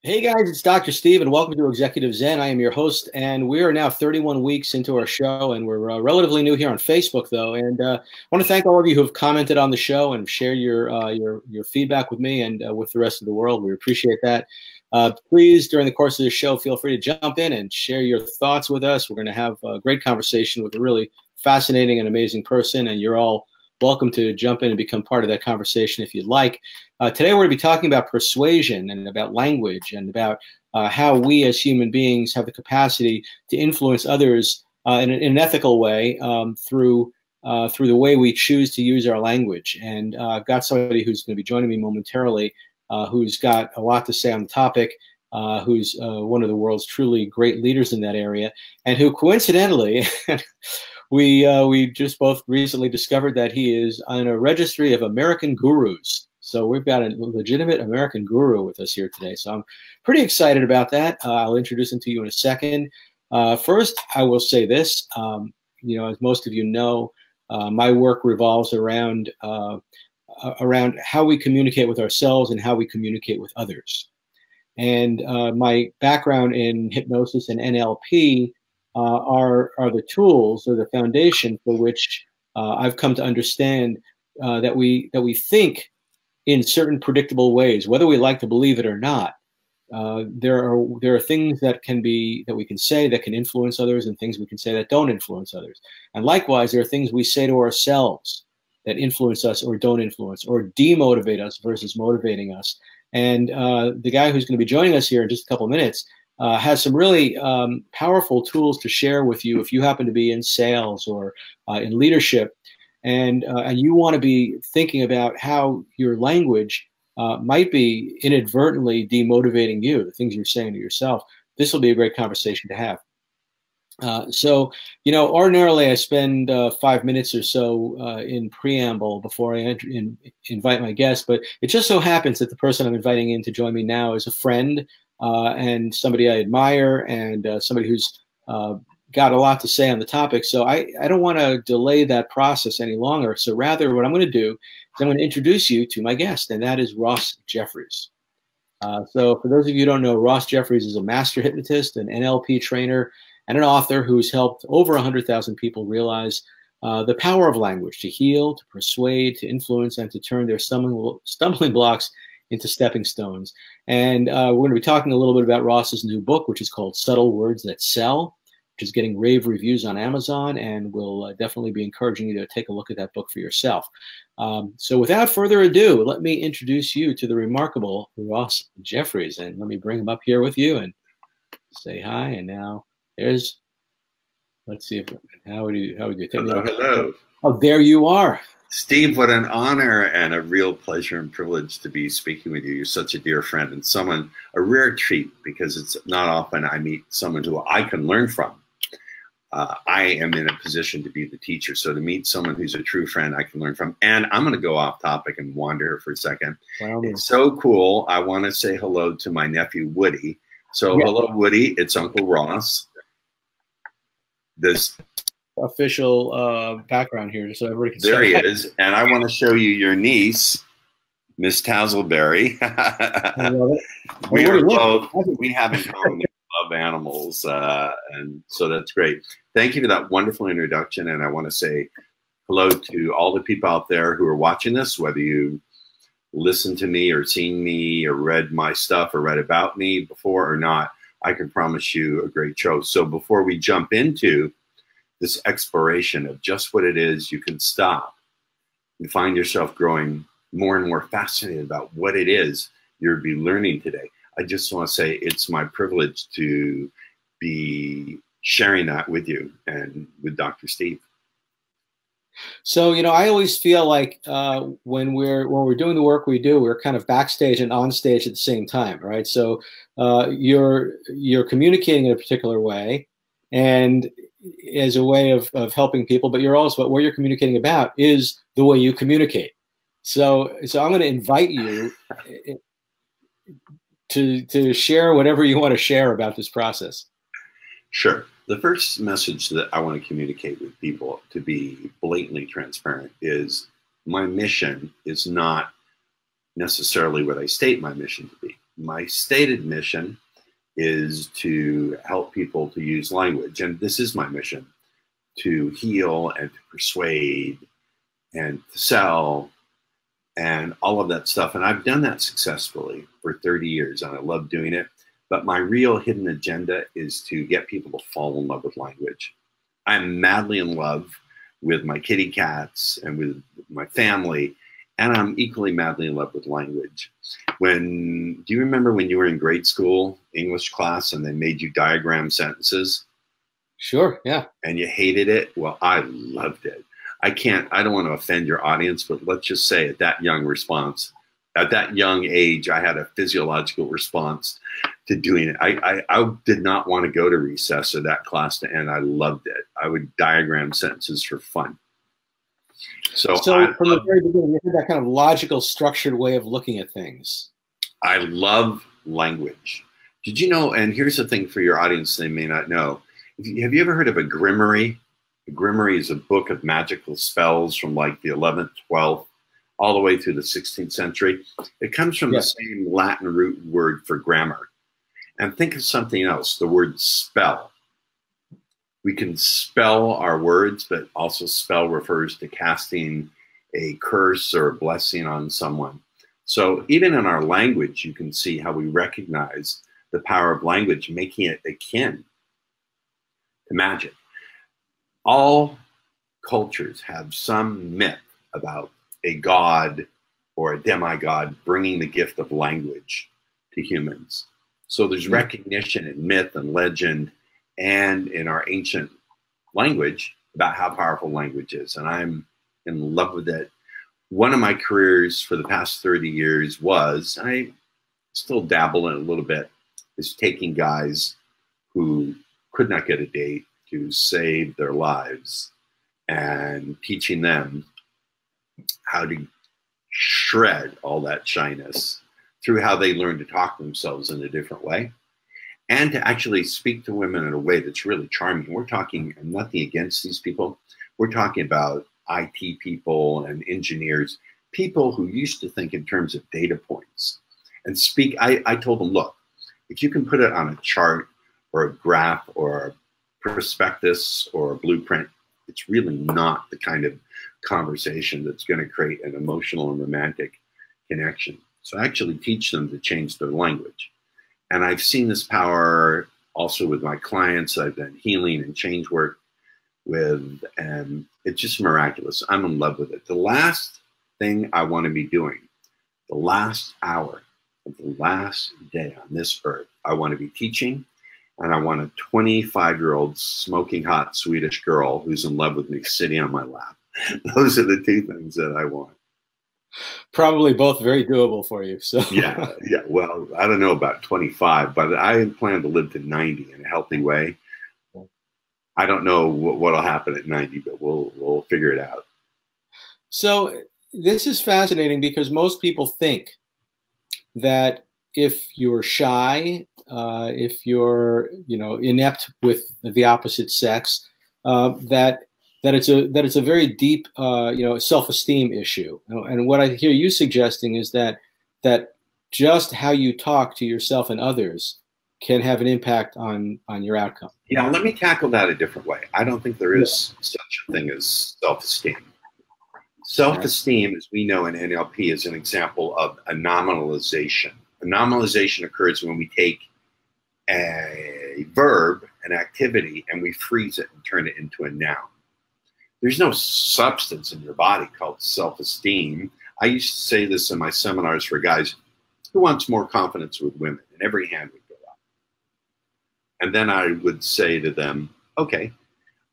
Hey guys, it's Dr. Steve, and welcome to Executive Zen. I am your host, and we are now 31 weeks into our show, and we're relatively new here on Facebook, though. And I want to thank all of you who have commented on the show and shared your feedback with me and with the rest of the world. We appreciate that. Please, during the course of the show, feel free to jump in and share your thoughts with us. We're going to have a great conversation with a really fascinating and amazing person, and you're all welcome to jump in and become part of that conversation if you'd like. Today we're going to be talking about persuasion and about language and about how we as human beings have the capacity to influence others in an ethical way through the way we choose to use our language. And I've got somebody who's going to be joining me momentarily who's got a lot to say on the topic, who's one of the world's truly great leaders in that area, and who coincidentally we just both recently discovered that he is on a registry of American gurus. So we've got a legitimate American guru with us here today. So I'm pretty excited about that. I'll introduce him to you in a second. First, I will say this. As most of you know, my work revolves around how we communicate with ourselves and how we communicate with others. And my background in hypnosis and NLP are the tools or the foundation for which I've come to understand that we think in certain predictable ways, whether we like to believe it or not. There are things that we can say that can influence others, and things we can say that don't influence others. And likewise, there are things we say to ourselves that influence us or don't influence, or demotivate us versus motivating us. And the guy who's going to be joining us here in just a couple of minutes has some really powerful tools to share with you if you happen to be in sales or in leadership, and you want to be thinking about how your language might be inadvertently demotivating you, the things you're saying to yourself. This will be a great conversation to have. So, ordinarily I spend 5 minutes or so in preamble before I invite my guest, but it just so happens that the person I'm inviting in to join me now is a friend and somebody I admire, and somebody who's got a lot to say on the topic. So I don't want to delay that process any longer. So rather, what I'm going to do is I'm going to introduce you to my guest, and that is Ross Jeffries. So for those of you who don't know, Ross Jeffries is a master hypnotist, an NLP trainer, and an author who's helped over 100,000 people realize the power of language to heal, to persuade, to influence, and to turn their stumbling blocks into stepping stones. And we're going to be talking a little bit about Ross's new book, which is called Subtle Words That Sell, which is getting rave reviews on Amazon, and we'll definitely be encouraging you to take a look at that book for yourself. So without further ado, let me introduce you to the remarkable Ross Jeffries, and let me bring him up here with you and say hi. And now there's, let's see if how would you take me? Hello. Oh, there you are. Steve, what an honor and a real pleasure and privilege to be speaking with you. You're such a dear friend and a rare treat, because it's not often I meet someone who I can learn from. I am in a position to be the teacher, so to meet someone who's a true friend I can learn from. And I'm going to go off topic and wander here for a second. Wow. It's so cool. I want to say hello to my nephew, Woody. So yeah. Hello, Woody. It's Uncle Ross. This official background here, so everybody can see. There he is. And I want to show you your niece, Miss Tazzleberry. I love it. We have in common, we love animals, and so that's great. Thank you for that wonderful introduction, and I want to say hello to all the people out there who are watching this, whether you listened to me or seen me or read my stuff or read about me before or not. I can promise you a great show. So before we jump into this exploration of just what it is, you can stop and find yourself growing more and more fascinated about what it is you'll be learning today. I just want to say it's my privilege to be sharing that with you and with Dr. Steve. So, I always feel like when we're doing the work we do, we're kind of backstage and on stage at the same time, right? So you're communicating in a particular way, and as a way of helping people, but you're also, what you're communicating about is the way you communicate. So I'm going to invite you to share whatever you want to share about this process. Sure. The first message that I want to communicate with people, to be blatantly transparent, is my mission is not necessarily what I state my mission to be. my stated mission is to help people to use language. And this is my mission, to heal and to persuade and to sell and all of that stuff. And I've done that successfully for 30 years, and I love doing it. But my real hidden agenda is to get people to fall in love with language. I'm madly in love with my kitty cats and with my family, and I'm equally madly in love with language. Do you remember when you were in grade school, English class, and they made you diagram sentences? Sure, yeah. And you hated it? Well, I loved it. I don't want to offend your audience, but let's just say at that young age, I had a physiological response to doing it. I did not want to go to recess or that class to end. I loved it. I would diagram sentences for fun. So from the very beginning, you had that kind of logical, structured way of looking at things. I love language. Did you know, and here's the thing for your audience they may not know, have you ever heard of a grimoire? A grimoire is a book of magical spells from like the 11th, 12th, all the way through the 16th century. It comes from the same Latin root word for grammar. And think of something else, the word spell. We can spell our words, but also spell refers to casting a curse or a blessing on someone. So even in our language, you can see how we recognize the power of language, making it akin to magic. All cultures have some myth about a god or a demigod bringing the gift of language to humans. So there's recognition in myth and legend and in our ancient language about how powerful language is. And I'm in love with it. One of my careers for the past 30 years was, I still dabble in it a little bit, is taking guys who could not get a date to save their lives and teaching them how to shred all that shyness through how they learn to talk to themselves in a different way and to actually speak to women in a way that's really charming. We're talking, nothing against these people, we're talking about IT people and engineers, people who used to think in terms of data points and speak. I told them, look, if you can put it on a chart or a graph or a prospectus or a blueprint, it's really not the kind of conversation that's going to create an emotional and romantic connection. So I actually teach them to change their language. And I've seen this power also with my clients I've done healing and change work with, and it's just miraculous. I'm in love with it. The last thing I want to be doing, the last hour of the last day on this earth, I want to be teaching, and I want a 25-year-old smoking hot Swedish girl who's in love with me sitting on my lap. Those are the two things that I want. Probably both very doable for you. So yeah. Well, I don't know about 25, but I plan to live to 90 in a healthy way. I don't know what'll happen at 90, but we'll figure it out. So this is fascinating because most people think that if you're shy, if you're inept with the opposite sex, that it's a very deep self-esteem issue. And what I hear you suggesting is that just how you talk to yourself and others can have an impact on your outcome. Yeah, let me tackle that a different way. I don't think there is such a thing as self-esteem. Self-esteem, as we know in NLP, is an example of a nominalization. A nominalization occurs when we take a verb, an activity, and we freeze it and turn it into a noun. There's no substance in your body called self-esteem. I used to say this in my seminars for guys who wants more confidence with women, and every hand would go up. And then I would say to them, okay,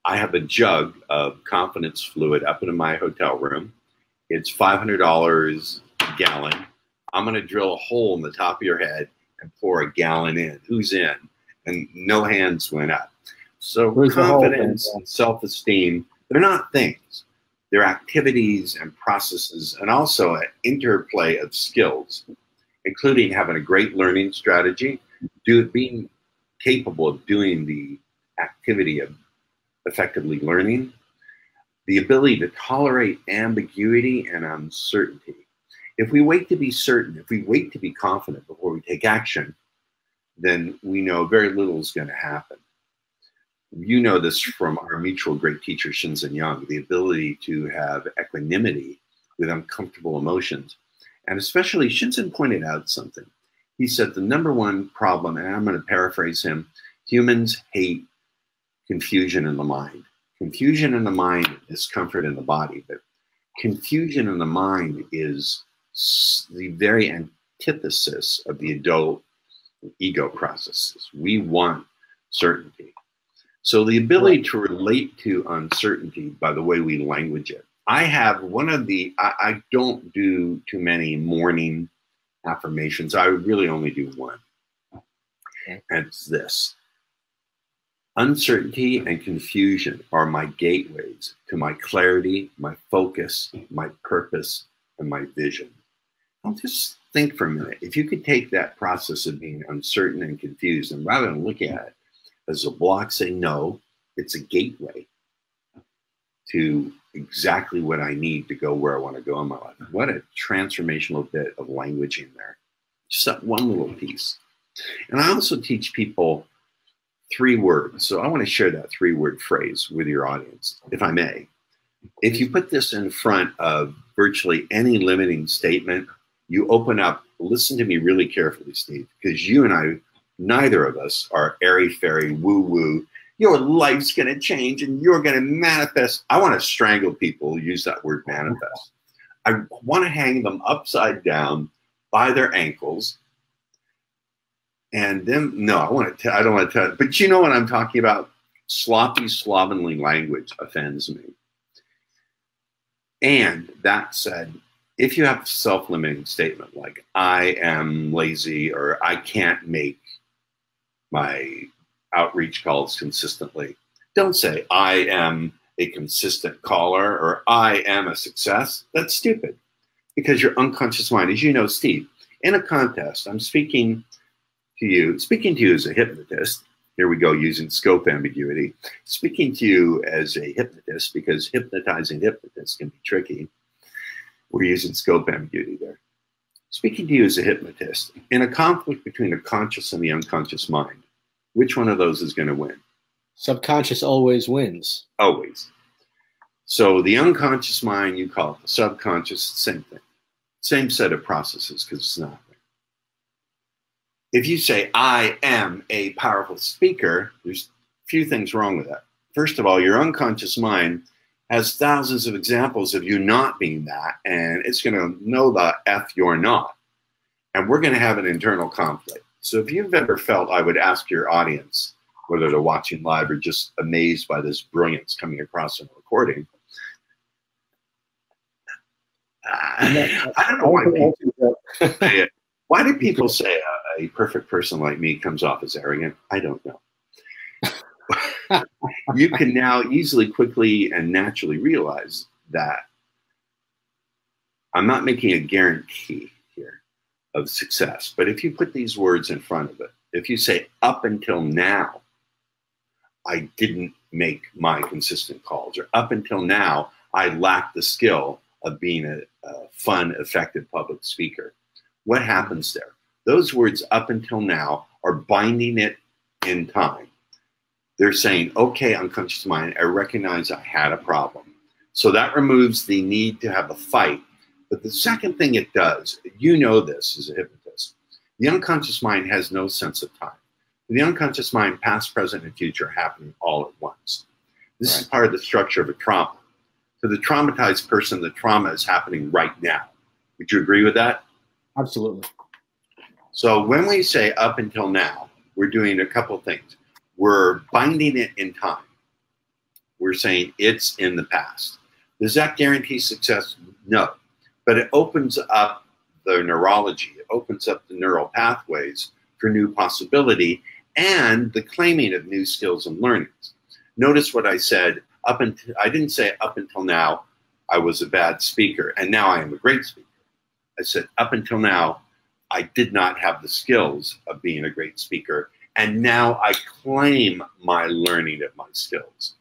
I have a jug of confidence fluid up in my hotel room. It's $500 a gallon. I'm going to drill a hole in the top of your head and pour a gallon in. Who's in? And no hands went up. So confidence and self-esteem, they're not things. They're activities and processes, and also an interplay of skills, including having a great learning strategy, being capable of doing the activity of effectively learning, the ability to tolerate ambiguity and uncertainty. If we wait to be certain, if we wait to be confident before we take action, then we know very little is going to happen. You know this from our mutual great teacher, Shinzen Young, the ability to have equanimity with uncomfortable emotions. And especially, Shinzen pointed out something. He said the number one problem, and I'm going to paraphrase him, humans hate confusion in the mind. Confusion in the mind is discomfort in the body, but confusion in the mind is the very antithesis of the adult ego processes. We want certainty. So the ability to relate to uncertainty by the way we language it. I have one of the, I don't do too many morning affirmations. I really only do one. Okay. And it's this. Uncertainty and confusion are my gateways to my clarity, my focus, my purpose, and my vision. I'll just think for a minute. If you could take that process of being uncertain and confused, and rather than look at it as a block, say, no, it's a gateway to exactly what I need to go where I want to go in my life. What a transformational bit of language in there. Just that one little piece. And I also teach people 3 words. So I want to share that 3-word phrase with your audience, if I may. If you put this in front of virtually any limiting statement, you open up, listen to me really carefully, Steve, because you and I, neither of us are airy-fairy, woo-woo. Your life's going to change and you're going to manifest. I want to strangle people who use that word manifest. I want to hang them upside down by their ankles. And then, no, I don't want to tell, but you know what I'm talking about? Sloppy, slovenly language offends me. And that said, if you have a self-limiting statement like, I am lazy, or I can't make my outreach calls consistently, don't say, I am a consistent caller, or I am a success. That's stupid. Because your unconscious mind, as you know, Steve, in a contest, I'm speaking to you as a hypnotist. Here we go, using scope ambiguity. Speaking to you as a hypnotist, because hypnotizing hypnotists can be tricky. We're using scope ambiguity there. Speaking to you as a hypnotist, in a conflict between the conscious and the unconscious mind, which one of those is going to win? Subconscious always wins. Always. So the unconscious mind, you call it the subconscious, same thing. Same set of processes, because it's not. If you say, I am a powerful speaker, there's a few things wrong with that. First of all, your unconscious mind has thousands of examples of you not being that, and it's going to know the F you're not. And we're going to have an internal conflict. So if you've ever felt, I would ask your audience, whether they're watching live or just amazed by this brilliance coming across in a recording. I don't know why people say it. Why do people say a perfect person like me comes off as arrogant? I don't know. You can now easily, quickly, and naturally realize that I'm not making a guarantee here of success. But if you put these words in front of it, if you say, up until now, I didn't make my consistent calls, or up until now, I lacked the skill of being a fun, effective public speaker. What happens there? Those words, up until now, are binding it in time. They're saying, okay, unconscious mind, I recognize I had a problem. So that removes the need to have a fight. But the second thing it does, you know this as a hypnotist, the unconscious mind has no sense of time. The unconscious mind, past, present, and future, are happening all at once. This is part of the structure of a trauma. For the traumatized person, the trauma is happening right now. Would you agree with that? Absolutely. So when we say up until now, we're doing a couple of things. We're binding it in time. We're saying it's in the past. Does that guarantee success? No. But it opens up the neurology. It opens up the neural pathways for new possibility and the claiming of new skills and learnings. Notice what I said. I didn't say up until now I was a bad speaker and now I am a great speaker. I said up until now I did not have the skills of being a great speaker, and now I claim my learning of my skills.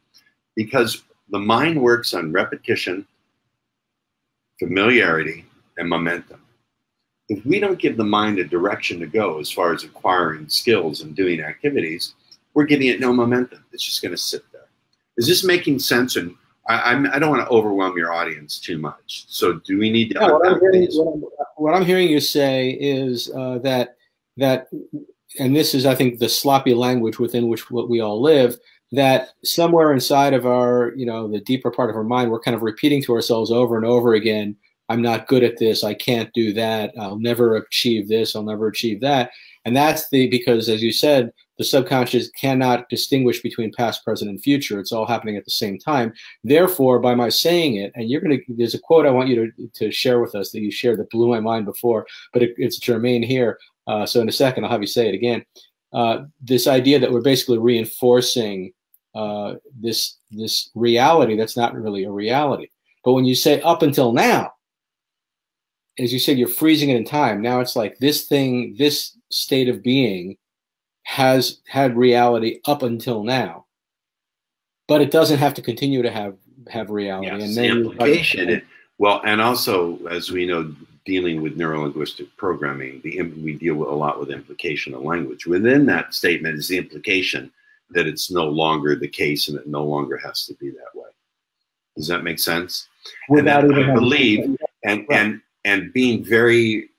Because the mind works on repetition, familiarity, and momentum. if we don't give the mind a direction to go as far as acquiring skills and doing activities, we're giving it no momentum. It's just going to sit there. Is this making sense? And I don't want to overwhelm your audience too much. So do we need to? No, what I'm hearing you say is that and this is, I think, the sloppy language within which what we all live, that somewhere inside of our, the deeper part of our mind, we're kind of repeating to ourselves over and over again, I'm not good at this, I can't do that, I'll never achieve this, I'll never achieve that. And that's because, as you said, the subconscious cannot distinguish between past, present, and future. It's all happening at the same time. Therefore, by my saying it, and there's a quote I want you to share with us that you shared that blew my mind before, but it's germane here. So in a second, I'll have you say it again. This idea that we're basically reinforcing this reality that's not really a reality. But when you say up until now, as you said, you're freezing it in time. Now it's like this state of being has had reality up until now, but it doesn't have to continue to have reality. Yes, and the implication. Well, and also, as we know, dealing with neuro-linguistic programming, we deal a lot with implication of language. Within that statement is the implication that it's no longer the case and it no longer has to be that way. Does that make sense? Without and I believe, and being very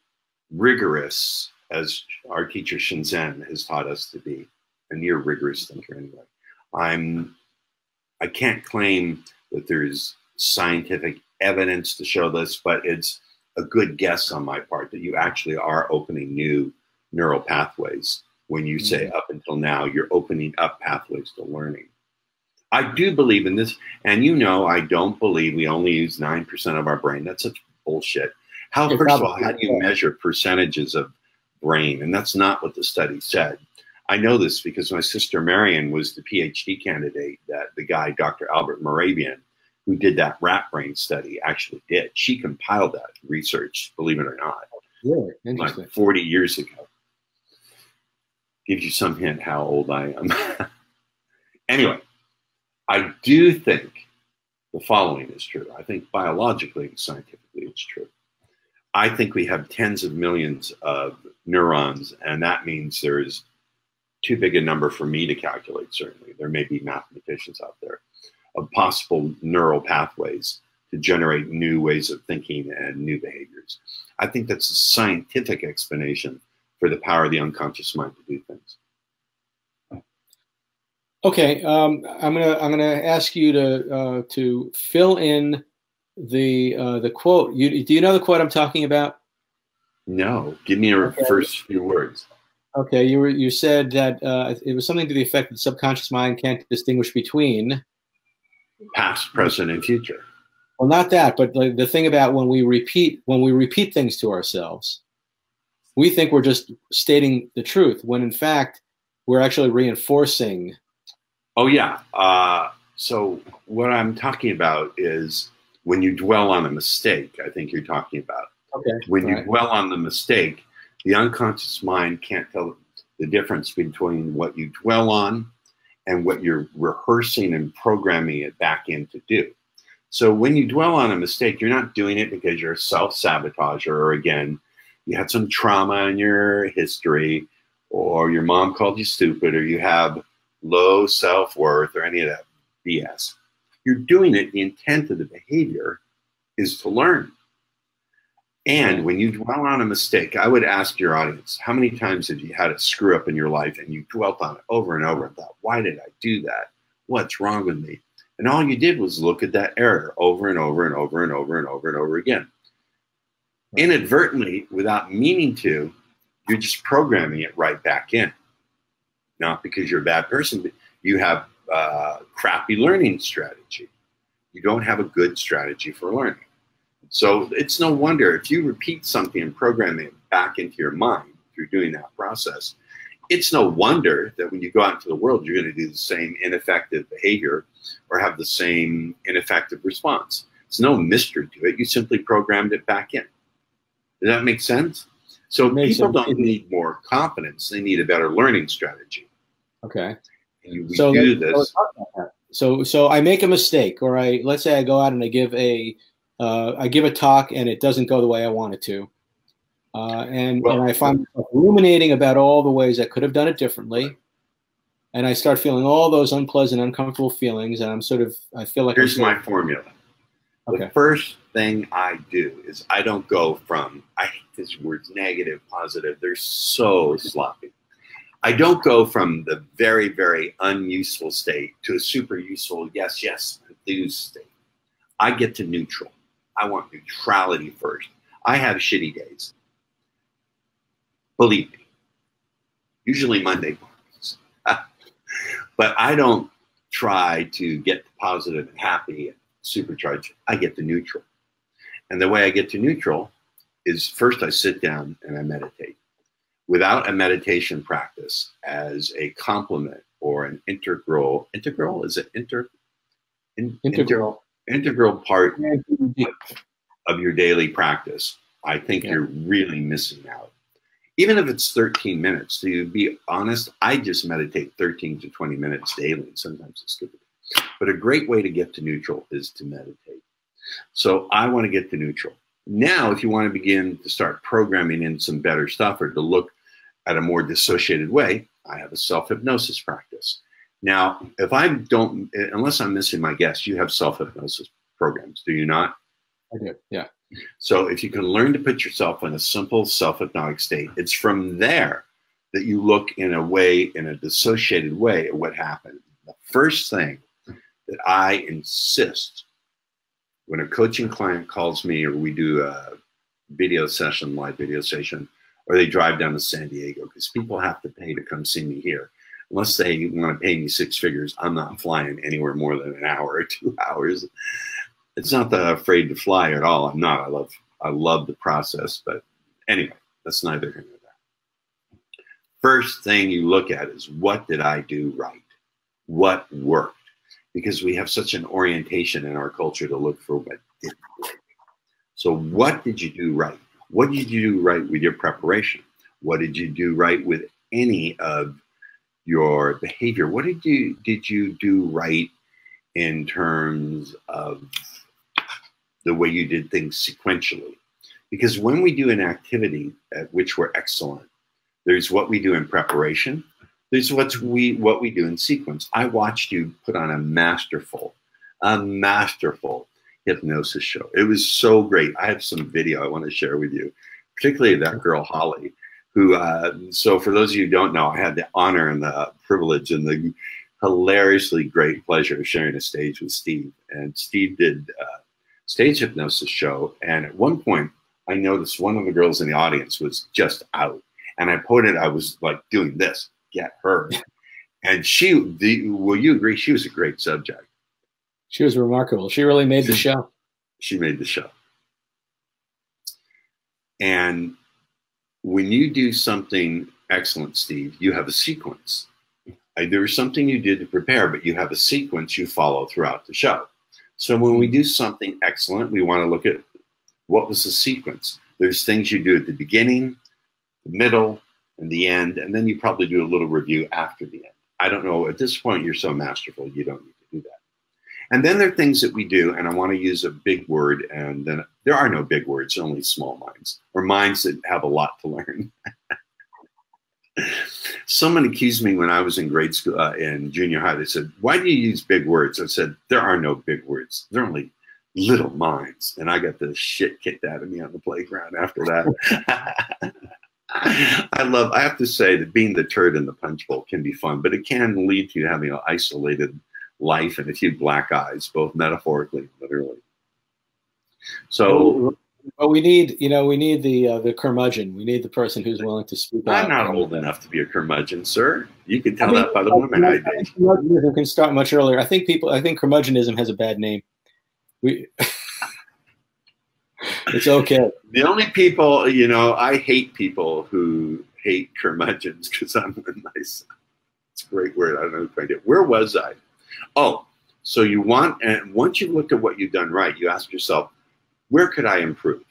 rigorous, as our teacher Shinzen has taught us to be, and you're a rigorous thinker anyway. I can't claim that there's scientific evidence to show this, but it's a good guess on my part that you actually are opening new neural pathways. When you say up until now, you're opening up pathways to learning. I do believe in this, and I don't believe we only use 9% of our brain. That's such bullshit. First of all, how do you measure percentages of brain? And that's not what the study said. I know this because my sister Marion was the PhD candidate that the guy, Dr. Albert Moravian, who did that rat brain study, actually did. She compiled that research, believe it or not. Really? Interesting. Like 40 years ago. Gives you some hint how old I am. Anyway, I do think the following is true. I think biologically and scientifically it's true. I think we have tens of millions of neurons, and that means there's too big a number for me to calculate, certainly. There may be mathematicians out there of possible neural pathways to generate new ways of thinking and new behaviors. I think that's a scientific explanation for the power of the unconscious mind to do things. Okay, I'm gonna ask you to fill in the quote. Do you know the quote I'm talking about? No, give me your first few words. Okay, you said that it was something to the effect that the subconscious mind can't distinguish between past, present, and future. Well, not that, but the thing about when we repeat things to ourselves, we think we're just stating the truth, when in fact we're actually reinforcing. Oh yeah. So what I'm talking about is when you dwell on a mistake. I think you're talking about. Okay. When you dwell on the mistake, the unconscious mind can't tell the difference between what you dwell on and what you're rehearsing and programming it back in to do. So when you dwell on a mistake, you're not doing it because you're a self-sabotager, or again, you had some trauma in your history, or your mom called you stupid, or you have low self-worth, or any of that BS. You're doing it, the intent of the behavior is to learn. And when you dwell on a mistake, I would ask your audience, how many times have you had a screw up in your life and you dwelt on it over and over and thought, why did I do that? What's wrong with me? And all you did was look at that error over and over and over and over and over and over again. Inadvertently, without meaning to, you're just programming it right back in. Not because you're a bad person, but you have a crappy learning strategy. You don't have a good strategy for learning. So it's no wonder if you repeat something and program it back into your mind through doing that process, it's no wonder that when you go out into the world, you're going to do the same ineffective behavior or have the same ineffective response. It's no mystery to it. You simply programmed it back in. Does that make sense? So people don't need more confidence. They need a better learning strategy. Okay. And we do this. So I make a mistake, or let's say I go out and I give a talk and it doesn't go the way I want it to. And I find myself ruminating about all the ways I could have done it differently. And I start feeling all those unpleasant, uncomfortable feelings. And I feel like here's my formula. Okay. The first thing I do is I don't go from, I hate these words, negative, positive. They're so sloppy. I don't go from the very, very unuseful state to a super useful, yes, yes, enthused state. I get to neutral. I want neutrality first. I have shitty days. Believe me, usually Monday mornings. But I don't try to get to positive and happy and supercharged. I get to neutral. And the way I get to neutral is first I sit down and I meditate. Without a meditation practice as a complement or an integral part of your daily practice, I think you're really missing out. Even if it's 13 minutes, to be honest, I just meditate 13 to 20 minutes daily. Sometimes it's good. But a great way to get to neutral is to meditate. So I want to get to neutral. Now, if you want to begin to start programming in some better stuff or to look at a more dissociated way, I have a self-hypnosis practice. Now, if I don't, unless I'm missing my guess, you have self-hypnosis programs, do you not? I do, yeah. So if you can learn to put yourself in a simple self-hypnotic state, it's from there that you look in a way, in a dissociated way at what happened. The first thing that I insist when a coaching client calls me or we do a video session, live video session, or they drive down to San Diego, because people have to pay to come see me here. Unless they want to pay me 6 figures, I'm not flying anywhere more than an hour or 2 hours. It's not that I'm afraid to fly at all. I'm not. I love the process. But anyway, that's neither here nor there. First thing you look at is, what did I do right? What worked? Because we have such an orientation in our culture to look for what didn't work. So what did you do right? What did you do right with your preparation? What did you do right with any of your behavior? What did you do right in terms of the way you did things sequentially? Because when we do an activity at which we're excellent, there's what we do in preparation, there's what we do in sequence. I watched you put on a masterful hypnosis show. It was so great. I have some video I want to share with you, particularly that girl Holly, who, so for those of you who don't know, I had the honor and the privilege and the hilariously great pleasure of sharing a stage with Steve. And Steve did a stage hypnosis show. And at one point, I noticed one of the girls in the audience was just out. And I was like doing this, get her. And will you agree, she was a great subject. She was remarkable. She really made the show. She made the show. And when you do something excellent, Steve, you have a sequence. There was something you did to prepare, but you have a sequence you follow throughout the show. So when we do something excellent, we want to look at what was the sequence. There's things you do at the beginning, the middle, and the end, and then you probably do a little review after the end. I don't know. At this point, you're so masterful, you don't need to do that. And then there are things that we do, and I want to use a big word, and then there are no big words, only small minds, or minds that have a lot to learn. Someone accused me when I was in grade school, in junior high. They said, "Why do you use big words?" I said, "There are no big words. They're only little minds." And I got the shit kicked out of me on the playground after that. I have to say that being the turd in the punch bowl can be fun, but it can lead to having an isolated life and a few black eyes, both metaphorically and literally. So, but we need the curmudgeon. We need the person who's willing to speak out. I'm not old enough to be a curmudgeon, sir. You can tell that by the women I date. Curmudgeonism can start much earlier. I think curmudgeonism has a bad name. It's okay. The only people, I hate people who hate curmudgeons because I'm nice. It's a great word. I don't know if I did. Where was I? Oh, so and once you look at what you've done right, you ask yourself, where could I improve?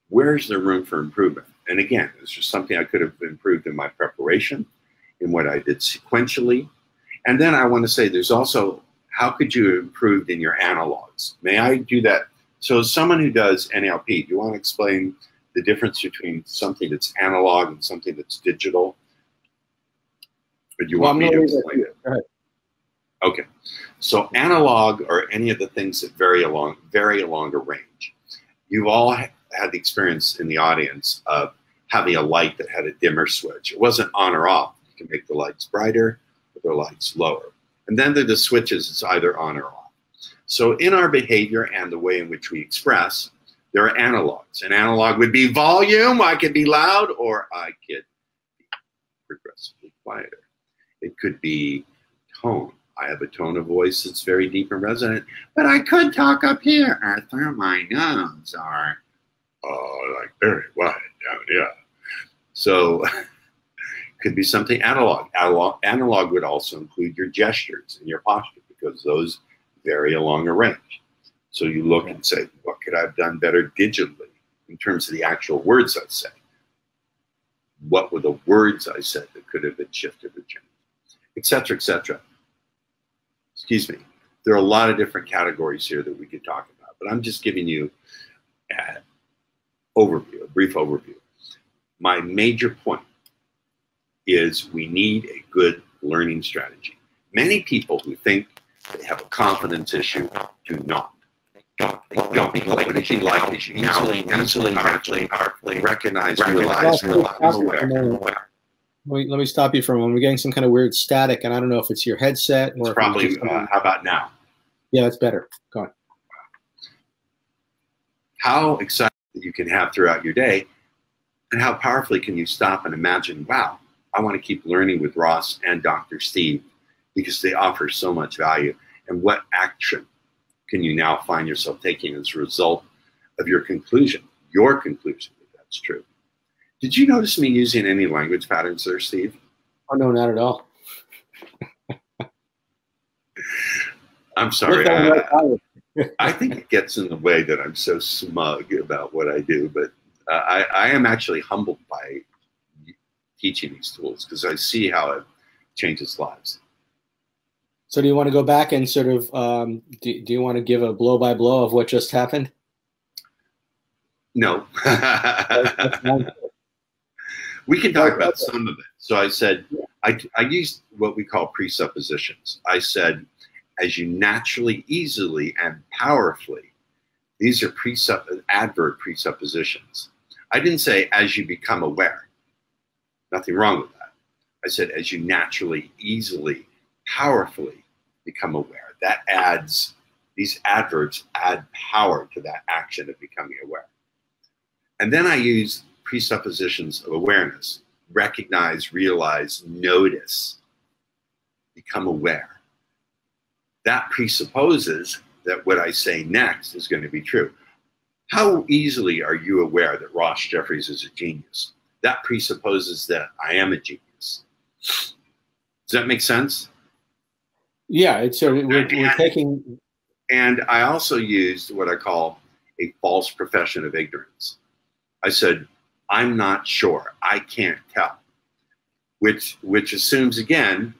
Where's there room for improvement? And again, it's just something I could have improved in my preparation, in what I did sequentially. And then I want to say there's also, how could you improve in your analogs? May I do that? So as someone who does NLP, do you want to explain the difference between something that's analog and something that's digital? Or do you want me to explain it? Go ahead. Okay. So analog are any of the things that vary along a range. You've all had the experience in the audience of having a light that had a dimmer switch. It wasn't on or off. You can make the lights brighter or the lights lower. And then there are the switches. It's either on or off. So in our behavior and the way in which we express, there are analogs. An analog would be volume. I could be loud, or I could be progressively quieter. It could be tone. I have a tone of voice that's very deep and resonant, but I could talk up here or through my nose, or like very wide down here. So could be something analog. Analog would also include your gestures and your posture, because those vary along a range. So you look and say, what could I have done better digitally in terms of the actual words I say? What were the words I said that could have been shifted or changed, et cetera, et cetera. Excuse me. There are a lot of different categories here that we could talk about, but I'm just giving you an overview, a brief overview. My major point is we need a good learning strategy. Many people who think they have a confidence issue do not. They don't easily, powerfully recognize, realize, aware. Let me stop you for a moment. We're getting some kind of weird static, and I don't know if it's your headset or it's probably. How about now? Yeah, that's better. Go on. How exciting you can have throughout your day, and how powerfully can you stop and imagine, wow, I want to keep learning with Ross and Dr. Steve because they offer so much value. And what action can you now find yourself taking as a result of your conclusion that that's true? Did you notice me using any language patterns there, Steve? Oh, no, not at all. I'm sorry. I think it gets in the way that I'm so smug about what I do, but I am actually humbled by teaching these tools because I see how it changes lives. So do you want to go back and sort of, do you want to give a blow-by-blow of what just happened? No. We can talk about some of it. So I said, I used what we call presuppositions. I said, as you naturally, easily, and powerfully, these are adverb presuppositions. I didn't say as you become aware. Nothing wrong with that. I said as you naturally, easily, powerfully become aware. That adds, these adverbs add power to that action of becoming aware. And then I use presuppositions of awareness: recognize, realize, notice, become aware. That presupposes that what I say next is going to be true. How easily are you aware that Ross Jeffries is a genius? That presupposes that I am a genius. Does that make sense? Yeah, it's we're taking. And I also used what I call a false profession of ignorance. I said, I'm not sure. I can't tell. Which assumes, again,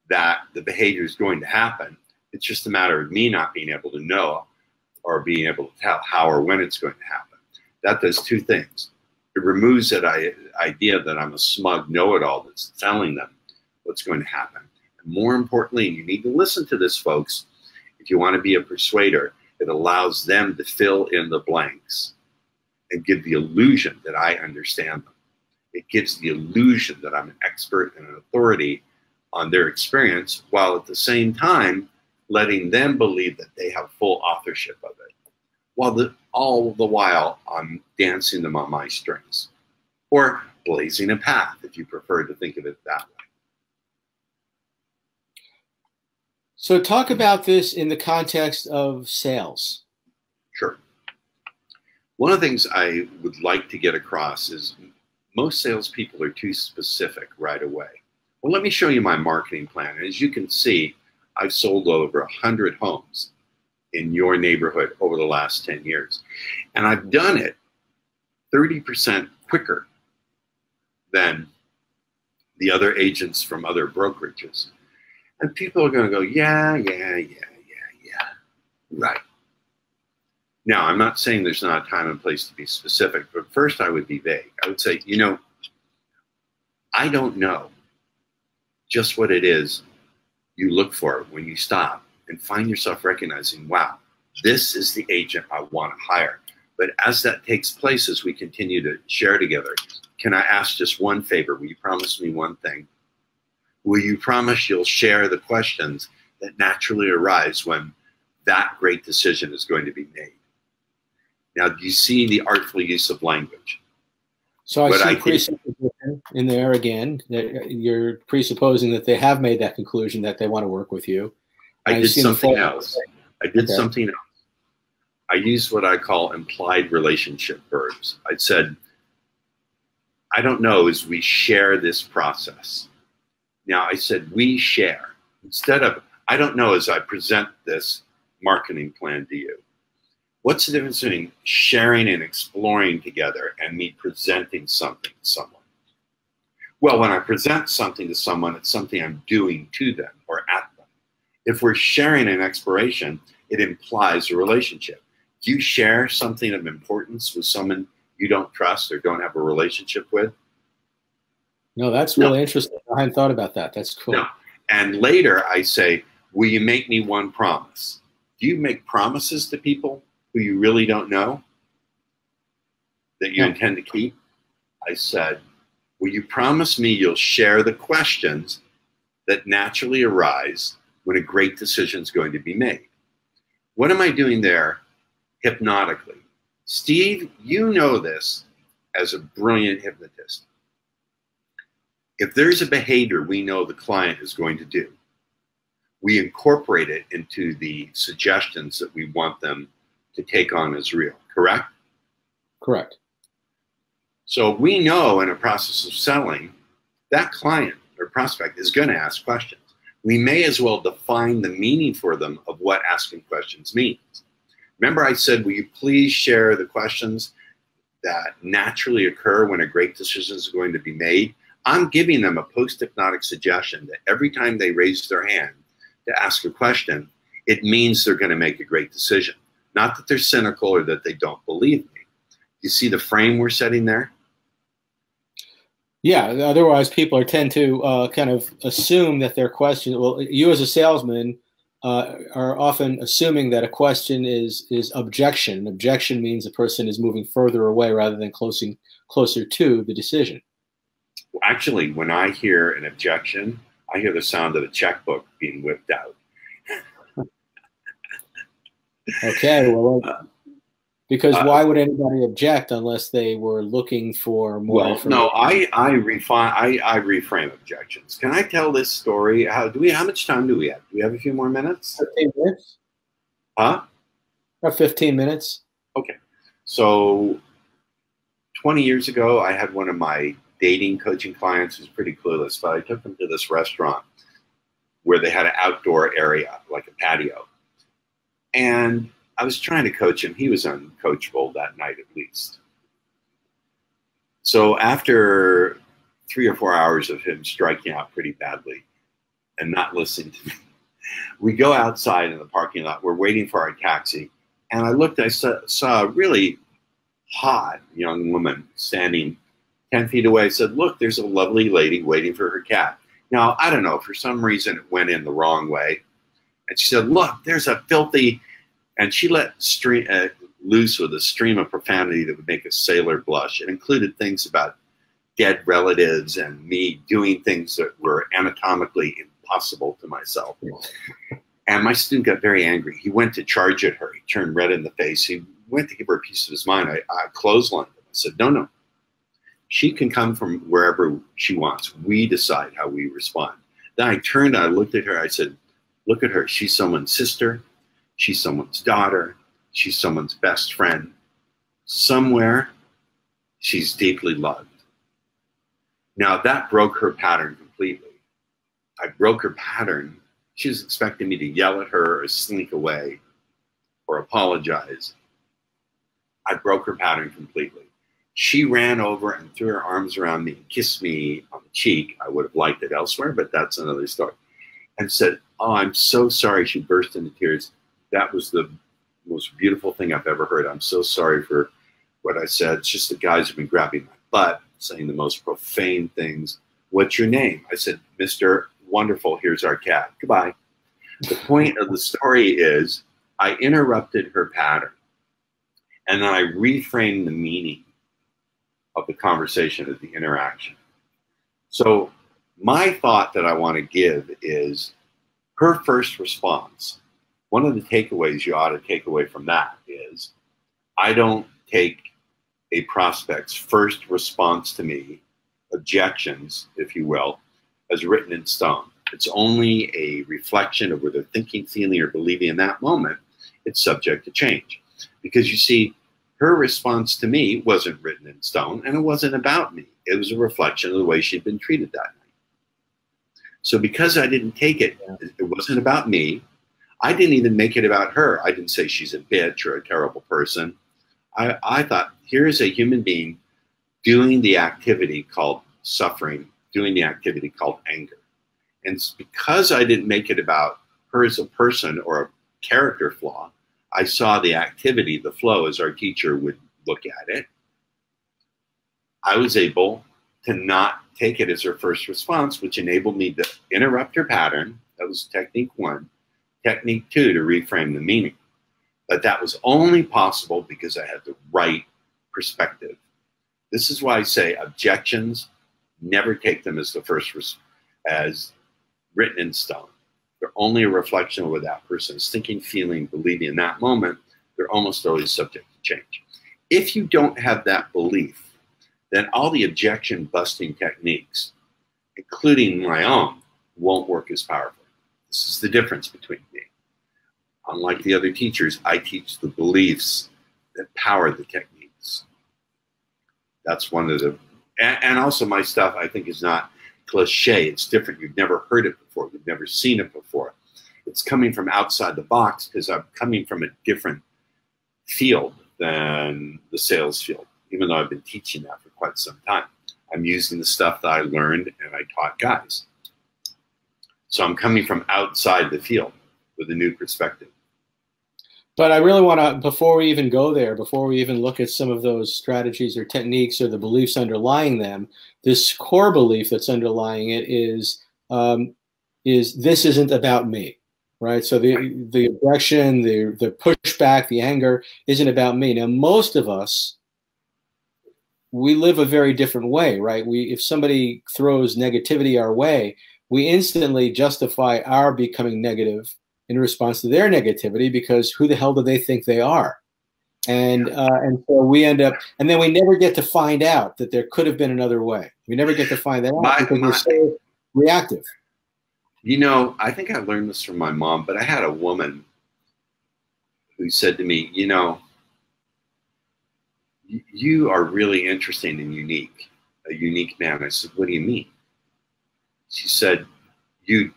that the behavior is going to happen. It's just a matter of me not being able to know or being able to tell how or when it's going to happen. That does two things. It removes that idea that I'm a smug know-it-all that's telling them what's going to happen. And more importantly, and you need to listen to this, folks, if you want to be a persuader, it allows them to fill in the blanks and give the illusion that I understand them. It gives the illusion that I'm an expert and an authority on their experience, while at the same time letting them believe that they have full authorship of it, while all the while I'm dancing them on my strings, or blazing a path, if you prefer to think of it that way. So talk about this in the context of sales. Sure. One of the things I would like to get across is most salespeople are too specific right away. Well, let me show you my marketing plan. As you can see, I've sold over 100 homes in your neighborhood over the last 10 years. And I've done it 30% quicker than the other agents from other brokerages. And people are going to go, yeah, right. Now, I'm not saying there's not a time and place to be specific, but first I would be vague. I would say, you know, I don't know just what it is you look for when you stop and find yourself recognizing, wow, this is the agent I want to hire. But as that takes place, as we continue to share together, can I ask just one favor? Will you promise me one thing? Will you promise you'll share the questions that naturally arise when that great decision is going to be made? Now, do you see the artful use of language? So I see presupposition in there again, that you're presupposing that they have made that conclusion that they want to work with you. I did something else. I did something else. I used what I call implied relationship verbs. I said, I don't know as we share this process. Now I said, we share. Instead of, I don't know as I present this marketing plan to you. What's the difference between sharing and exploring together and me presenting something to someone? Well, when I present something to someone, it's something I'm doing to them or at them. If we're sharing an exploration, it implies a relationship. Do you share something of importance with someone you don't trust or don't have a relationship with? No, that's really interesting. I hadn't thought about that. That's cool. No. And later I say, will you make me one promise? Do you make promises to people who you really don't know that you intend to keep? I said, will you promise me you'll share the questions that naturally arise when a great decision is going to be made? What am I doing there hypnotically? Steve, you know this as a brilliant hypnotist. If there's a behavior we know the client is going to do, we incorporate it into the suggestions that we want them to take on as real, correct? Correct. So we know in a process of selling, that client or prospect is going to ask questions. We may as well define the meaning for them of what asking questions means. Remember I said, will you please share the questions that naturally occur when a great decision is going to be made? I'm giving them a post-hypnotic suggestion that every time they raise their hand to ask a question, it means they're going to make a great decision. Not that they're cynical or that they don't believe me. You see the frame we're setting there? Yeah, otherwise people tend to kind of assume that their question, well, you as a salesman are often assuming that a question is objection. An objection means a person is moving further away rather than closer to the decision. Actually, when I hear an objection, I hear the sound of a checkbook being whipped out. Okay, well, because why would anybody object unless they were looking for more information? No, I reframe objections. Can I tell this story? How much time do we have? Do we have a few more minutes? 15 minutes. Huh? About 15 minutes. Okay. So 20 years ago, I had one of my dating coaching clients who's pretty clueless, but I took them to this restaurant where they had an outdoor area, like a patio. And I was trying to coach him. He was uncoachable that night, at least. So after 3 or 4 hours of him striking out pretty badly and not listening to me, we go outside in the parking lot. We're waiting for our taxi. And I looked, I saw a really hot young woman standing 10 feet away. I said, look, there's a lovely lady waiting for her cat. Now, I don't know, for some reason it went in the wrong way. And she said, look, there's a filthy, and she let loose with a stream of profanity that would make a sailor blush. It included things about dead relatives and me doing things that were anatomically impossible to myself. And my student got very angry. He went to charge at her. He turned red in the face. He went to give her a piece of his mind. I clotheslined him. I said, no. She can come from wherever she wants. We decide how we respond. Then I turned and I looked at her. I said, look at her. She's someone's sister. She's someone's daughter. She's someone's best friend. Somewhere, she's deeply loved. Now, that broke her pattern completely. I broke her pattern. She was expecting me to yell at her or slink away or apologize. I broke her pattern completely. She ran over and threw her arms around me and kissed me on the cheek. I would have liked it elsewhere, but that's another story. And said, oh, I'm so sorry. She burst into tears. That was the most beautiful thing I've ever heard. I'm so sorry for what I said. It's just the guys have been grabbing my butt, saying the most profane things. What's your name? I said, Mr. Wonderful, here's our cat. Goodbye. The point of the story is I interrupted her pattern, and then I reframed the meaning of the conversation, of the interaction. So my thought that I want to give is her first response. One of the takeaways you ought to take away from that is I don't take a prospect's first response to me, objections, if you will, as written in stone. It's only a reflection of whether thinking, feeling, or believing in that moment. It's subject to change. Because you see, her response to me wasn't written in stone, and it wasn't about me. It was a reflection of the way she'd been treated that night. So because I didn't take it, it wasn't about me. I didn't even make it about her. I didn't say she's a bitch or a terrible person. I thought, here's a human being doing the activity called suffering, doing the activity called anger. And because I didn't make it about her as a person or a character flaw, I saw the activity, the flow, as our teacher would look at it. I was able to not take it as her first response, which enabled me to interrupt her pattern. That was technique one. Technique two, to reframe the meaning. But that was only possible because I had the right perspective. This is why I say objections, never take them as the first, as written in stone. They're only a reflection of what that person is thinking, feeling, believing in that moment. They're almost always subject to change. If you don't have that belief, then all the objection busting techniques, including my own, won't work as powerfully. This is the difference between me. Unlike the other teachers, I teach the beliefs that power the techniques. That's one of the, and also my stuff I think is not cliche. It's different. You've never heard it before. You've never seen it before. It's coming from outside the box because I'm coming from a different field than the sales field, even though I've been teaching that for quite some time. I'm using the stuff that I learned and I taught guys. So I'm coming from outside the field with a new perspective. But I really want to, before we even go there, before we even look at some of those strategies or techniques or the beliefs underlying them, this core belief that's underlying it is this isn't about me, right? So the aggression, the pushback, the anger isn't about me. Now, most of us, we live a very different way, right? If somebody throws negativity our way, we instantly justify our becoming negative in response to their negativity, because who the hell do they think they are? And so we end up, and then we never get to find out that there could have been another way. We never get to find that out because we're so reactive. You know, I think I learned this from my mom, but I had a woman who said to me, you know, you are really interesting and unique, a unique man. I said, what do you mean? She said, you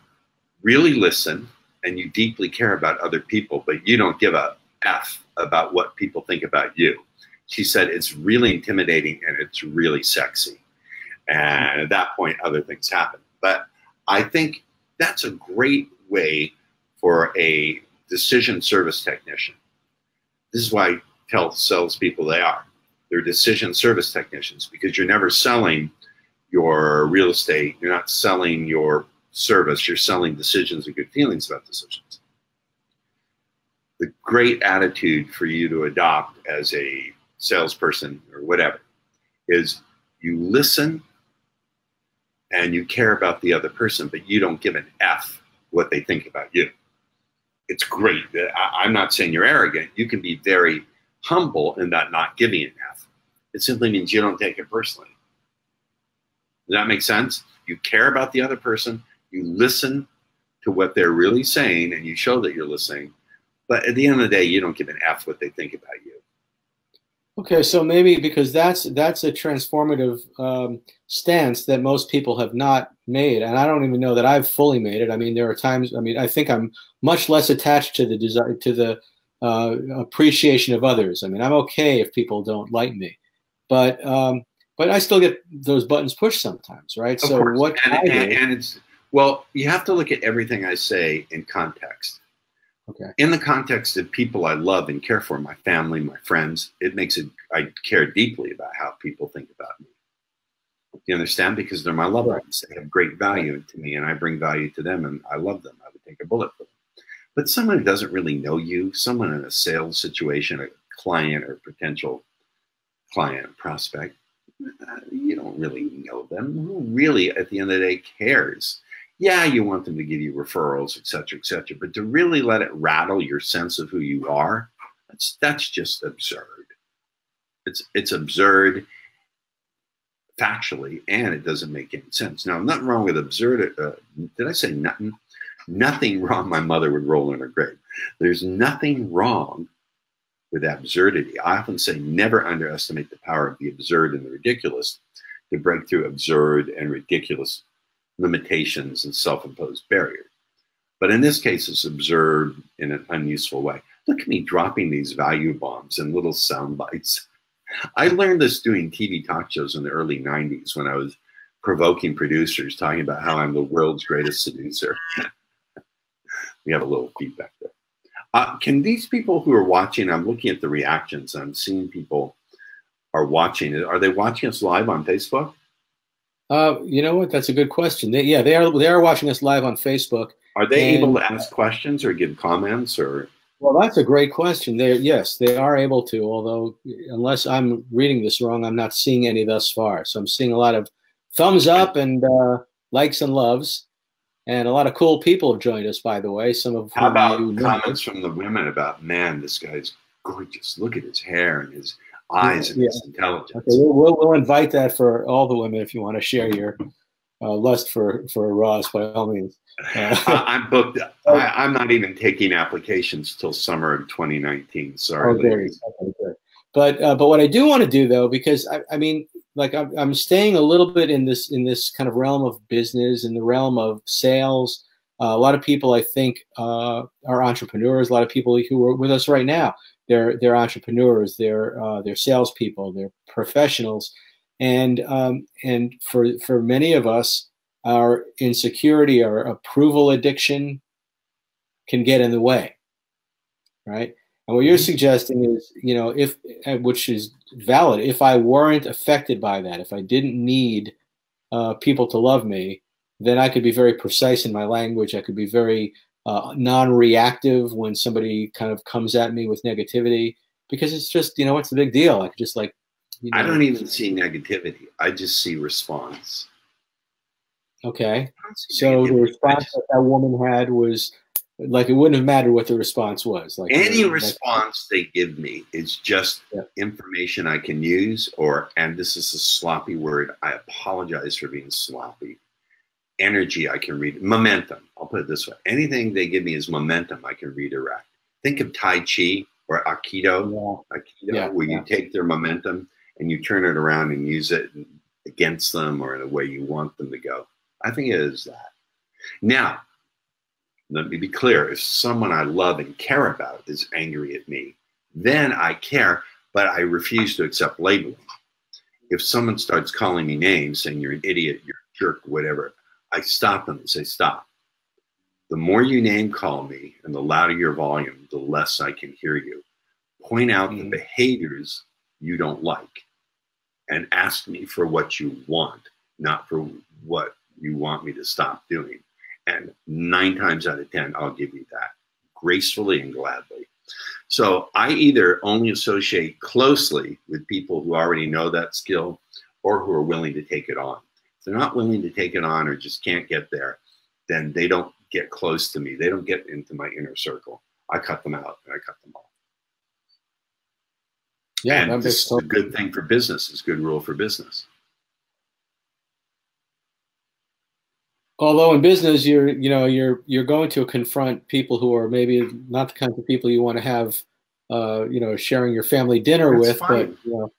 really listen and you deeply care about other people, but you don't give a F about what people think about you. She said, it's really intimidating and it's really sexy. And at that point, other things happen. But I think that's a great way for a decision service technician. This is why I tell salespeople they are. They're decision service technicians, because you're never selling your real estate. You're not selling your service. You're selling decisions and good feelings about decisions. The great attitude for you to adopt as a salesperson or whatever is you listen and you care about the other person, but you don't give an F what they think about you. It's great. I'm not saying you're arrogant. You can be very humble in that not giving an F. It simply means you don't take it personally. Does that make sense? You care about the other person. You listen to what they're really saying, and you show that you're listening. But at the end of the day, you don't give an F what they think about you. Okay, so maybe because that's a transformative stance that most people have not made, and I don't even know that I've fully made it. I mean, there are times. I mean, I think I'm much less attached to the desire, to the appreciation of others. I mean, I'm okay if people don't like me, but I still get those buttons pushed sometimes, right? Of so course. What and it's, well, you have to look at everything I say in context. Okay. In the context of people I love and care for, my family, my friends, it makes it, I care deeply about how people think about me. You understand? Because they're my loved ones. They have great value to me, and I bring value to them, and I love them. I would take a bullet for them. But someone who doesn't really know you, someone in a sales situation, a client or potential client prospect, you don't really know them. Who really, at the end of the day, cares? Yeah, you want them to give you referrals, et cetera, but to really let it rattle your sense of who you are, that's just absurd. It's absurd factually, and it doesn't make any sense. Now, nothing wrong with absurd. Did I say nothing? Nothing wrong. My mother would roll in her grave. There's nothing wrong with absurdity. I often say never underestimate the power of the absurd and the ridiculous to break through absurd and ridiculous limitations and self-imposed barriers. But in this case, it's absurd in an unuseful way. Look at me dropping these value bombs and little sound bites. I learned this doing TV talk shows in the early 90s when I was provoking producers, talking about how I'm the world's greatest seducer. We have a little feedback there. Can these people who are watching, I'm looking at the reactions, I'm seeing people are watching it. Are they watching us live on Facebook? You know what? That's a good question. They are watching us live on Facebook. Are they able to ask questions or give comments or? Well, that's a great question. Yes, they are able to, although unless I'm reading this wrong, I'm not seeing any thus far. So I'm seeing a lot of thumbs up and likes and loves. And a lot of cool people have joined us, by the way. Some of How about comments from the women about, man, this guy's gorgeous. Look at his hair and his eyes and his intelligence. Okay, we'll invite that for all the women if you want to share your lust for Ross, by all means. I'm booked. I'm not even taking applications till summer of 2019. Sorry, ladies. Okay, good. But what I do want to do, though, because I mean, like I'm staying a little bit in this kind of realm of business, in the realm of sales. A lot of people, I think, are entrepreneurs. A lot of people who are with us right now, they're entrepreneurs. They're salespeople. They're professionals, and for many of us, our insecurity, our approval addiction, can get in the way, right? And what you're suggesting is, you know, which is valid, if I weren't affected by that, if I didn't need people to love me, then I could be very precise in my language. I could be very non-reactive when somebody kind of comes at me with negativity, because it's just, you know, what's the big deal? I could just like, you know. I don't even see negativity. I just see response. Okay. So the response that woman had was, like, it wouldn't have mattered what the response was. Like any response they give me is just information I can use, and this is a sloppy word, I apologize for being sloppy. Energy I can read. Momentum. I'll put it this way. Anything they give me is momentum I can redirect. Think of Tai Chi or Aikido. Where you take their momentum and you turn it around and use it against them or in a way you want them to go. I think it is that. Now, let me be clear. If someone I love and care about is angry at me, then I care, but I refuse to accept labeling. If someone starts calling me names, saying you're an idiot, you're a jerk, whatever, I stop them and say, stop. The more you name call me and the louder your volume, the less I can hear you. Point out the behaviors you don't like and ask me for what you want, not for what you want me to stop doing. And 9 times out of 10, I'll give you that gracefully and gladly. So I either only associate closely with people who already know that skill or who are willing to take it on. If they're not willing to take it on or just can't get there, then they don't get close to me. They don't get into my inner circle. I cut them out and I cut them off. Yeah, and this is a good thing for business. It's a good rule for business. Although in business, you're going to confront people who are maybe not the kind of people you want to have, sharing your family dinner with. Fine. But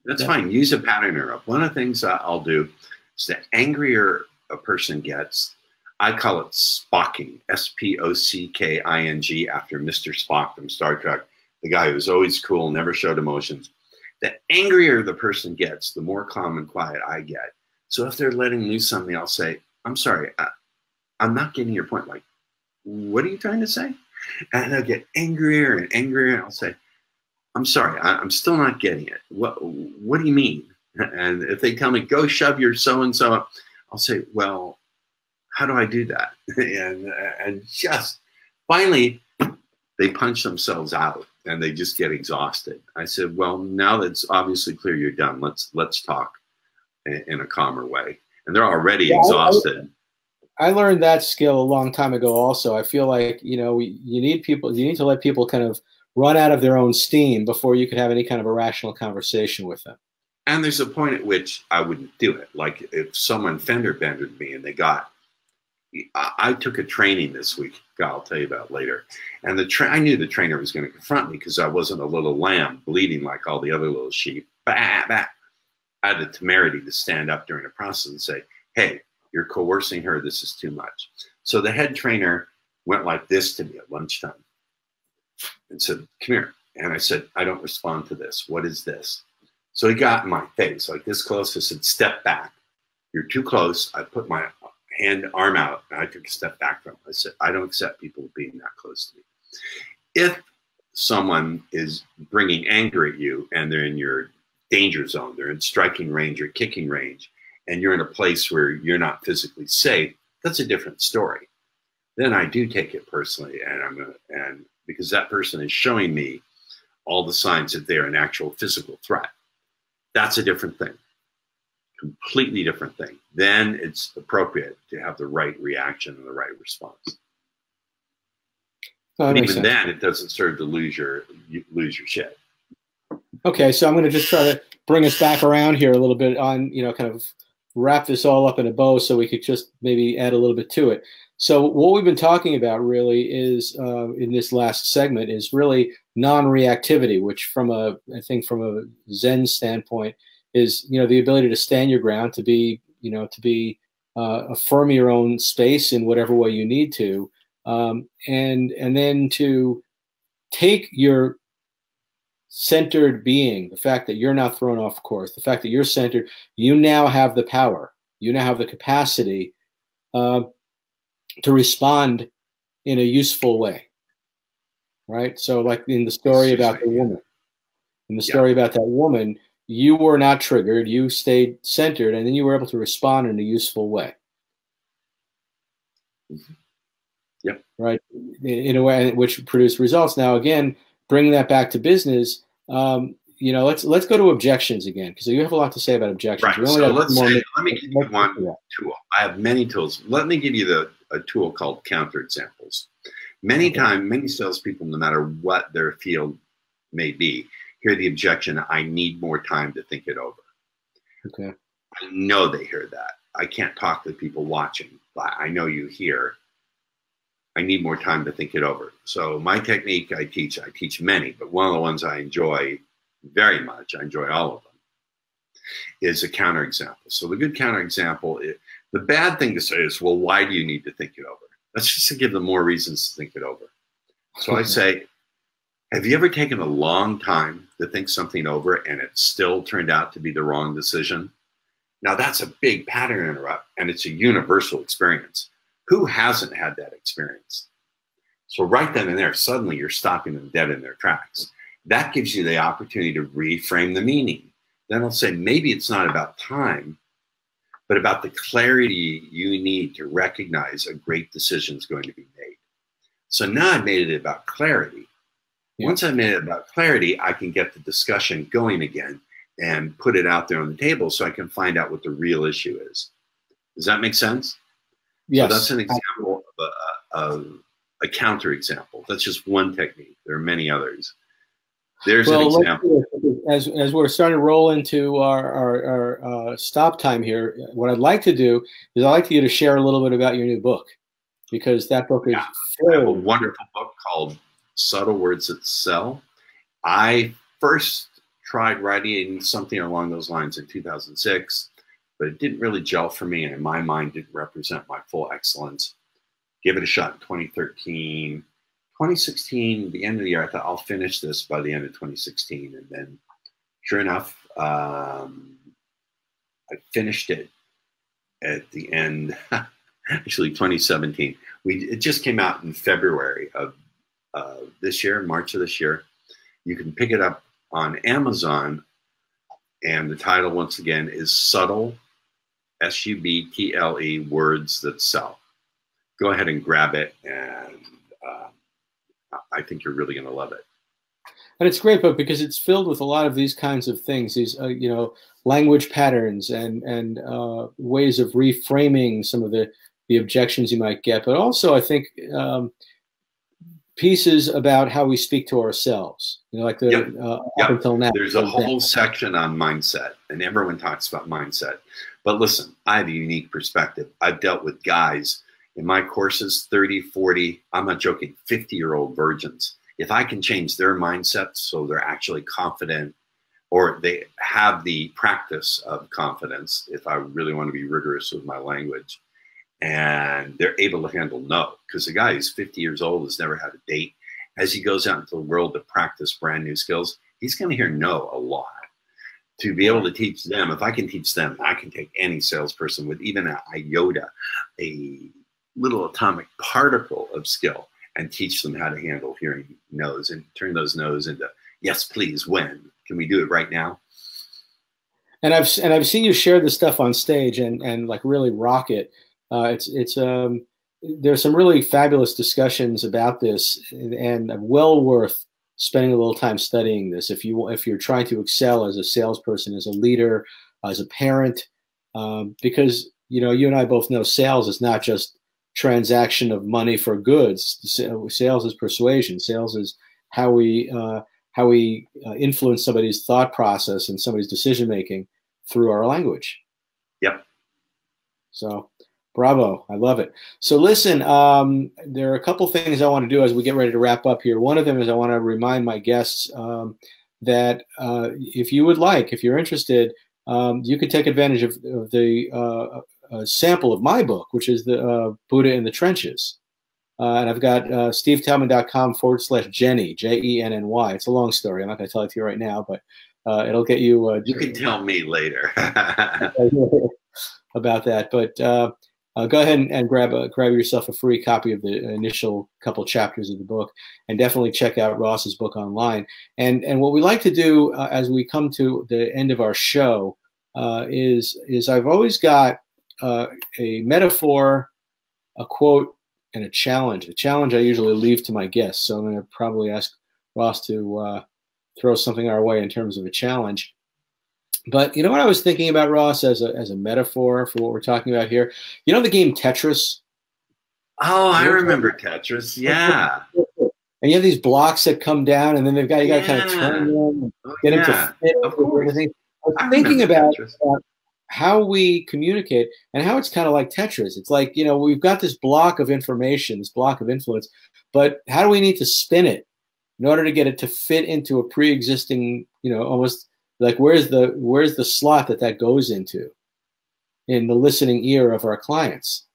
that's fine. Use a pattern interrupt. One of the things I'll do is the angrier a person gets, I call it Spocking, S-P-O-C-K-I-N-G, after Mr. Spock from Star Trek, the guy who was always cool, never showed emotions. The angrier the person gets, the more calm and quiet I get. So if they're letting loose something, I'll say, I'm sorry, I'm not getting your point. Like, what are you trying to say? And they'll get angrier and angrier. And I'll say, I'm sorry, I'm still not getting it. What do you mean? And if they tell me, go shove your so-and-so, I'll say, well, how do I do that? and just finally, they punch themselves out and they just get exhausted. I said, well, now that's obviously clear you're done. Let's talk in a calmer way. And they're already exhausted. I learned that skill a long time ago also. I feel like, you know, you need to let people kind of run out of their own steam before you could have any kind of a rational conversation with them. And there's a point at which I wouldn't do it. Like if someone fender bendered me and I took a training this week, I'll tell you about later. And I knew the trainer was going to confront me because I wasn't a little lamb bleeding like all the other little sheep. Bah, bah. I had the temerity to stand up during the process and say, hey, you're coercing her. This is too much. So the head trainer went like this to me at lunchtime and said, come here. And I said, I don't respond to this. What is this? So he got in my face like this close. I said, step back. You're too close. I put my arm out, and I took a step back from him. I said, I don't accept people being that close to me. If someone is bringing anger at you and they're in your danger zone, they're in striking range or kicking range, and you're in a place where you're not physically safe, that's a different story. Then I do take it personally, and because that person is showing me all the signs that they're an actual physical threat. That's a different thing. Completely different thing. Then it's appropriate to have the right reaction and the right response. But even then, it doesn't serve to lose your shit. Okay, so I'm going to just try to bring us back around here a little bit on, you know, kind of wrap this all up in a bow so we could just maybe add a little bit to it. So what we've been talking about really is, in this last segment, is really non-reactivity, which I think from a Zen standpoint is, you know, the ability to stand your ground, to be, you know, affirm your own space in whatever way you need to, and then to take your centered being, the fact that you're not thrown off course, the fact that you're centered, you now have the power, you now have the capacity to respond in a useful way, right? So like in the story about the woman, about that woman, you were not triggered, you stayed centered, and then you were able to respond in a useful way. Yep. Right? In a way which produced results. Now, again, bringing that back to business, you know, let's go to objections again, because you have a lot to say about objections. Right. So let me give you one tool. I have many tools. Let me give you a tool called counterexamples. Many salespeople, no matter what their field may be, hear the objection, I need more time to think it over. Okay. I know they hear that. I can't talk to the people watching, but I know you hear, I need more time to think it over. So my technique I teach many, but one of the ones I enjoy very much, I enjoy all of them, is a counterexample. So the good counterexample is, the bad thing to say is, well, why do you need to think it over? That's just to give them more reasons to think it over. So I say, have you ever taken a long time to think something over and it still turned out to be the wrong decision? Now that's a big pattern interrupt, and it's a universal experience. Who hasn't had that experience? So right then and there, suddenly you're stopping them dead in their tracks. That gives you the opportunity to reframe the meaning. Then I'll say, maybe it's not about time, but about the clarity you need to recognize a great decision is going to be made. So now I've made it about clarity. Yeah. Once I've made it about clarity, I can get the discussion going again and put it out there on the table so I can find out what the real issue is. Does that make sense? Yes. So that's an example of a counterexample. That's just one technique. There are many others. There's an example. As we're starting to roll into our stop time here, what I'd like to do is I'd like you to share a little bit about your new book, because that book is I have a wonderful book called Subtle Words That Sell. I first tried writing something along those lines in 2006, but it didn't really gel for me, and in my mind didn't represent my full excellence. Give it a shot in 2013. 2016, the end of the year, I thought I'll finish this by the end of 2016. And then sure enough, I finished it at the end, actually 2017. It just came out in February of this year, March of this year. You can pick it up on Amazon, and the title, once again, is Subtle, S-U-B-T-L-E, Words That Sell. Go ahead and grab it, and I think you're really going to love it. And it's great, but because it's filled with a lot of these kinds of things, these you know, language patterns and ways of reframing some of the objections you might get, but also I think pieces about how we speak to ourselves. You know, like the up until now. There's a whole section on mindset, and everyone talks about mindset. But listen, I have a unique perspective. I've dealt with guys in my courses, 30, 40, I'm not joking, 50-year-old virgins. If I can change their mindset so they're actually confident, or they have the practice of confidence, if I really want to be rigorous with my language, and they're able to handle no. Because the guy who's 50 years old has never had a date. As he goes out into the world to practice brand new skills, he's going to hear no a lot. To be able to teach them, if I can teach them, I can take any salesperson with even an iota, a little atomic particle of skill, and teach them how to handle hearing no's and turn those no's into yes, please, when? Can we do it right now? And I've seen you share this stuff on stage and like really rock it. There's some really fabulous discussions about this, and well worth spending a little time studying this if you're trying to excel as a salesperson, as a leader, as a parent, because you know, you and I both know sales is not just transaction of money for goods. Sales is persuasion. Sales is how we influence somebody's thought process and somebody's decision making through our language. Yep. So, bravo. I love it. So listen, there are a couple things I want to do as we get ready to wrap up here. One of them is I want to remind my guests that if you would like, if you're interested, you could take advantage of the sample of my book, which is the Buddha in the Trenches. And I've got stevetalman.com/Jenny, Jenny. It's a long story. I'm not going to tell it to you right now, but it'll get you. You can tell me later about that. But go ahead and grab yourself a free copy of the initial couple chapters of the book, and definitely check out Ross's book online. And what we like to do as we come to the end of our show is I've always got a metaphor, a quote, and a challenge. A challenge I usually leave to my guests, so I'm going to probably ask Ross to throw something our way in terms of a challenge. But you know what I was thinking about, Ross, as a metaphor for what we're talking about here? You know the game Tetris? Oh, I remember Tetris. Yeah. And you have these blocks that come down, and then you got to kind of turn them and get them to fit. Of course. I was thinking about how we communicate and how it's kind of like Tetris. It's like, you know, we've got this block of information, this block of influence, but how do we need to spin it in order to get it to fit into a pre-existing, you know, almost like where's the slot that goes into in the listening ear of our clients?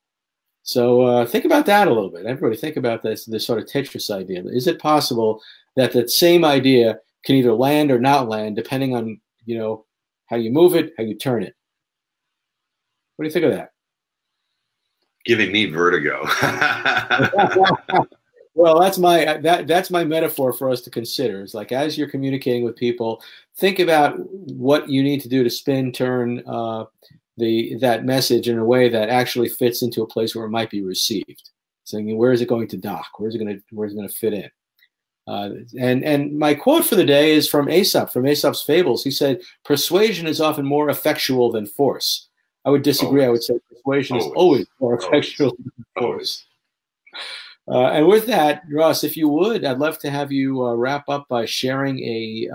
So think about that a little bit. Everybody think about this sort of Tetris idea. Is it possible that that same idea can either land or not land depending on, you know, how you move it, how you turn it? What do you think of that? Giving me vertigo. Well, that's my metaphor for us to consider. It's like, as you're communicating with people, think about what you need to do to spin, turn that message in a way that actually fits into a place where it might be received. Saying, where is it going to dock? Where's it going to fit in? And my quote for the day is from Aesop, from Aesop's Fables. He said, "Persuasion is often more effectual than force." I would disagree. Always. I would say persuasion is always more effectual than force. And with that, Ross, if you would, I'd love to have you wrap up by sharing a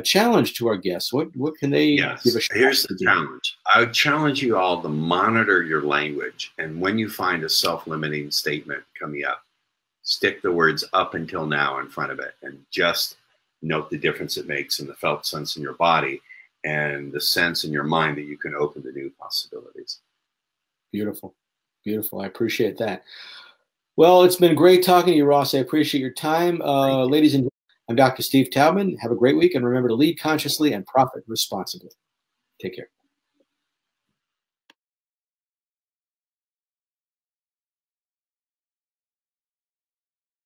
challenge to our guests. What can they give a shot? Here's the challenge. I would challenge you all to monitor your language. And when you find a self-limiting statement coming up, stick the words "up until now" in front of it and just note the difference it makes in the felt sense in your body and the sense in your mind that you can open to new possibilities. Beautiful. Beautiful. I appreciate that. Well, it's been great talking to you, Ross. I appreciate your time. Ladies and gentlemen, I'm Dr. Steve Talman. Have a great week, and remember to lead consciously and profit responsibly. Take care.